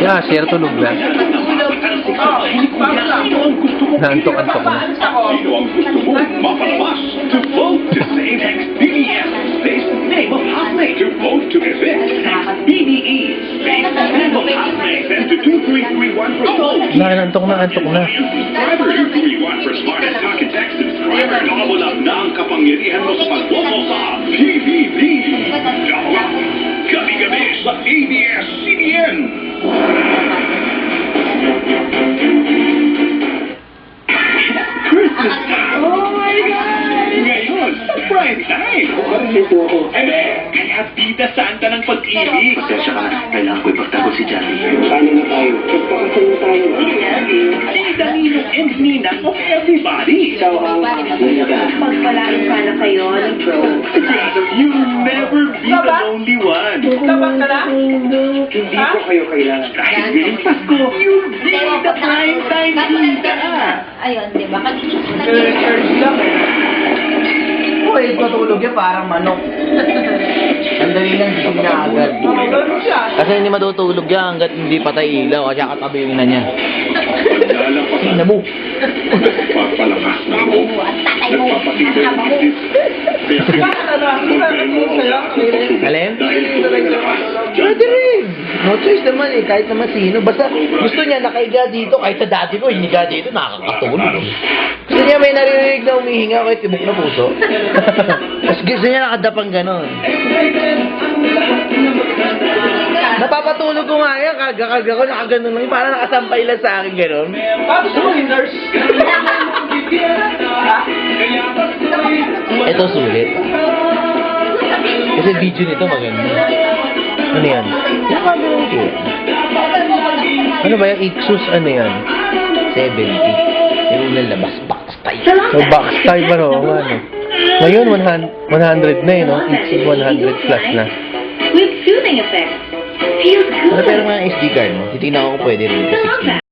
Yeah, share tulog na. Naantok-antok na. Sino ang gusto mo mapalabas? To vote to save XBBS Space Name of Hotmate. To vote to evict XBBE Space Name of Hotmate. And to 2331 for vote. Naantok na, antok na. Subscriber 231 for Smart and Talk and Text subscriber. Nakawala na ang kapangyarihan mo sa pagboto sa PBB. Gabi-gabi sa ABS-CBN. Christmas time! Oh my God! Ngayon, prime time! Kaya Tita Santa ng pag-ibig. Pasensya ka na. Kailangan ko ipagtago si Johnny. Paano na tayo? Magpakasal na tayo. Tita Ninong and Ninang of everybody. Ikaw ang Pagpalain sana kayo ng bro. Together, you'll never be the lonely one. Tabak ka na? Hindi ko kayo kailangan. Dahil ngayong Pasko, you'll be the prime time tita. Ayun, di ba? Church lang eh. Uy, tutulog yan parang manok. Ang dali lang gising niya agad. Ganun siya. Kasi hindi matutulog yan hanggat hindi patay ilaw kasi katabi yung ina niya. Paglalapatan, Ina mo. pagpalakas ng loob, nagpapatibay ng isis. Kaya Alin? dahil tunay na lakas, Pwede rin. No choice naman eh, kahit naman sino. Basta gusto niya nakahiga dito, kahit sa dati ko, hiniga dito, nakakatulog. Gusto niya may naririnig na umihinga kahit tibok na puso. Tapos gusto niya nakadapang ganon. Napapatulog ko nga yan, karga-karga ko, nakaganon lang, parang nakasampay lang sa akin ganon. Tapos mo, nurse. Ito sulit. Kasi video nito maganda. Ano yan? Ano ba yung Ixus? Ano yan? 70. Yung unang labas, box type. So, box type pa no? Ano? Ngayon, 100 na eh, no? Ixus 100 plus na. With soothing effects. Feels Ano good. pero mga SD card mo? Titignan ko kung pwede rin ito 16.